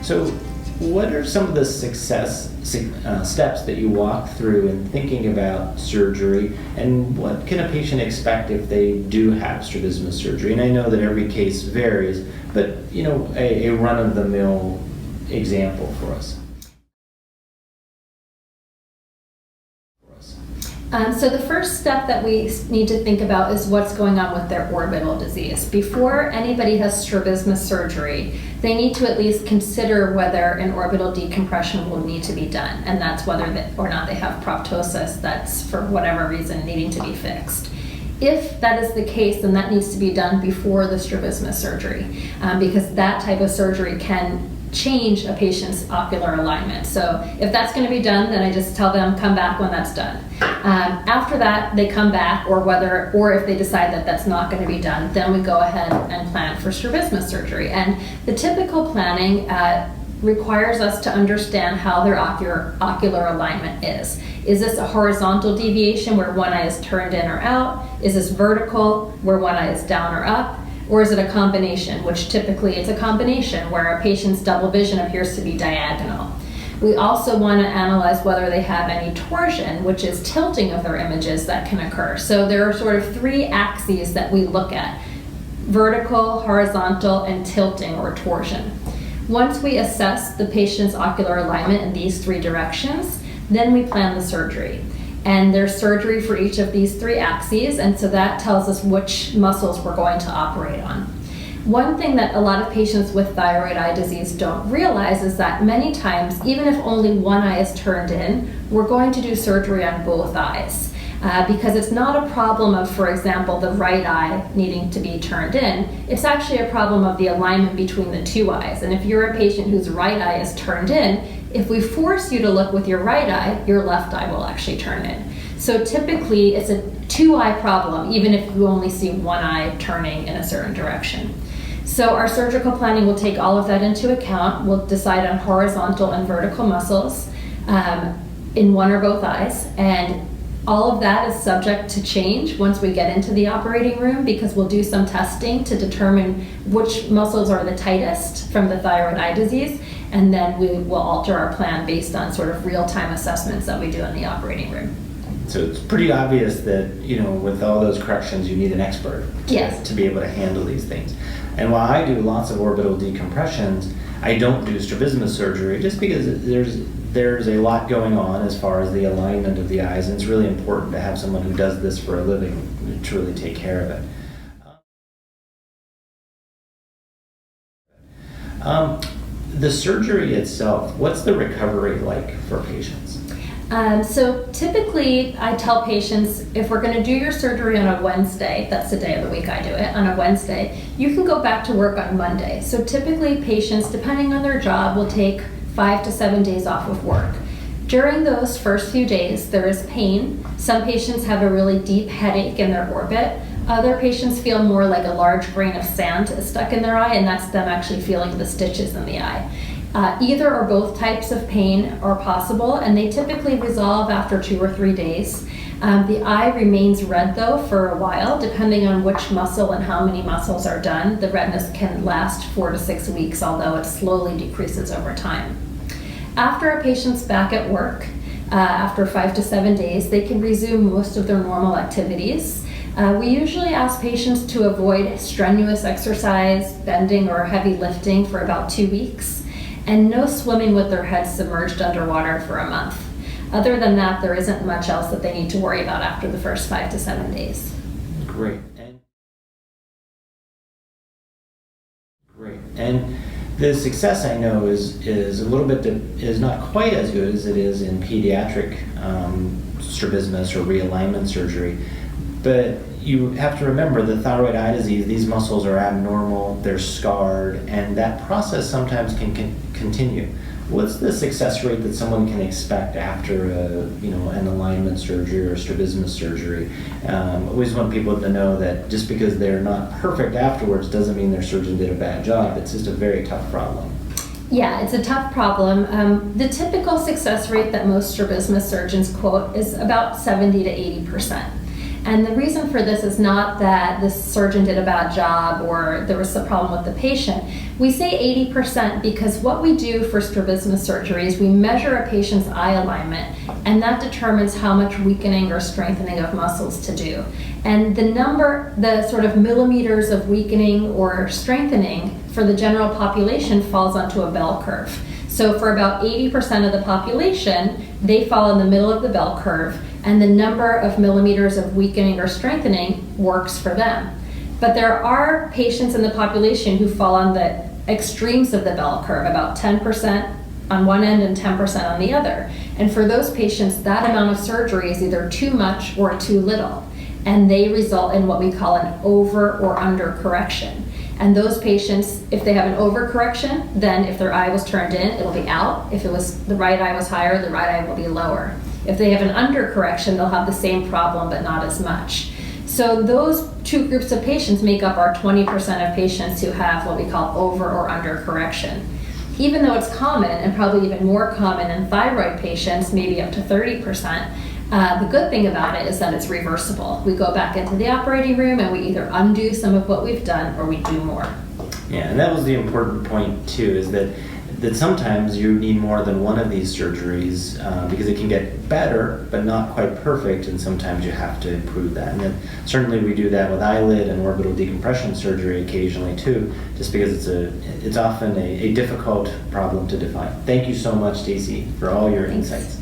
So what are some of the steps that you walk through in thinking about surgery, and what can a patient expect if they do have strabismus surgery? And I know that every case varies, but a run-of-the-mill example for us. So the first step that we need to think about is what's going on with their orbital disease. Before anybody has strabismus surgery, they need to at least consider whether an orbital decompression will need to be done, and that's whether or not they have proptosis that's for whatever reason needing to be fixed. If that is the case, then that needs to be done before the strabismus surgery, because that type of surgery can change a patient's ocular alignment. So if that's going to be done, then I just tell them come back when that's done. After that, they come back, or if they decide that that's not going to be done, then we go ahead and plan for strabismus surgery. And the typical planning requires us to understand how their ocular alignment is. Is this a horizontal deviation where one eye is turned in or out? Is this vertical where one eye is down or up? Or is it a combination, which typically it's a combination where a patient's double vision appears to be diagonal. We also want to analyze whether they have any torsion, which is tilting of their images that can occur. So there are sort of three axes that we look at: vertical, horizontal, and tilting or torsion. Once we assess the patient's ocular alignment in these three directions, then we plan the surgery. And there's surgery for each of these three axes, and so that tells us which muscles we're going to operate on. One thing that a lot of patients with thyroid eye disease don't realize is that many times, even if only one eye is turned in, we're going to do surgery on both eyes. Because it's not a problem of, for example, the right eye needing to be turned in. It's actually a problem of the alignment between the two eyes. And if you're a patient whose right eye is turned in, if we force you to look with your right eye, your left eye will actually turn in. So typically it's a two-eye problem, even if you only see one eye turning in a certain direction. So our surgical planning will take all of that into account. We'll decide on horizontal and vertical muscles in one or both eyes, and all of that is subject to change once we get into the operating room, because we'll do some testing to determine which muscles are the tightest from the thyroid eye disease, and then we will alter our plan based on sort of real-time assessments that we do in the operating room. So it's pretty obvious that, with all those corrections, you need an expert to be able to handle these things. And while I do lots of orbital decompressions, I don't do strabismus surgery just because there's a lot going on as far as the alignment of the eyes, and it's really important to have someone who does this for a living to really take care of it. The surgery itself, what's the recovery like for patients? So typically I tell patients, if we're going to do your surgery on a Wednesday, that's the day of the week I do it, on a Wednesday, you can go back to work on Monday. So typically patients, depending on their job, will take 5 to 7 days off of work. During those first few days, there is pain. Some patients have a really deep headache in their orbit. Other patients feel more like a large grain of sand is stuck in their eye, and that's them actually feeling the stitches in the eye. Either or both types of pain are possible, and they typically resolve after 2 or 3 days. The eye remains red though for a while, depending on which muscle and how many muscles are done. The redness can last 4 to 6 weeks, although it slowly decreases over time. After a patient's back at work, after 5 to 7 days, they can resume most of their normal activities. We usually ask patients to avoid strenuous exercise, bending, or heavy lifting for about 2 weeks, and no swimming with their heads submerged underwater for a month. Other than that, there isn't much else that they need to worry about after the first 5 to 7 days. Great. And the success, I know, is a little bit is not quite as good as it is in pediatric strabismus or realignment surgery. But you have to remember the thyroid eye disease, these muscles are abnormal, they're scarred, and that process sometimes can continue. What's the success rate that someone can expect after an alignment surgery or strabismus surgery? I always want people to know that just because they're not perfect afterwards doesn't mean their surgeon did a bad job. It's just a very tough problem. Yeah, it's a tough problem. The typical success rate that most strabismus surgeons quote is about 70 to 80%. And the reason for this is not that the surgeon did a bad job or there was a problem with the patient. We say 80% because what we do for strabismus surgery is we measure a patient's eye alignment, and that determines how much weakening or strengthening of muscles to do. And the sort of millimeters of weakening or strengthening for the general population falls onto a bell curve. So for about 80% of the population, they fall in the middle of the bell curve, and the number of millimeters of weakening or strengthening works for them. But there are patients in the population who fall on the extremes of the bell curve, about 10% on one end and 10% on the other. And for those patients, that amount of surgery is either too much or too little, and they result in what we call an over or under correction. And those patients, if they have an overcorrection, then if their eye was turned in, it'll be out. If it was the right eye was higher, the right eye will be lower. If they have an undercorrection, they'll have the same problem, but not as much. So those two groups of patients make up our 20% of patients who have what we call over or under correction. Even though it's common, and probably even more common in thyroid patients, maybe up to 30%, the good thing about it is that it's reversible. We go back into the operating room and we either undo some of what we've done or we do more. Yeah, and that was the important point too, is that sometimes you need more than one of these surgeries because it can get better but not quite perfect, and sometimes you have to improve that. And then certainly we do that with eyelid and orbital decompression surgery occasionally too, just because it's often a difficult problem to define. Thank you so much, Stacy, for all your insights.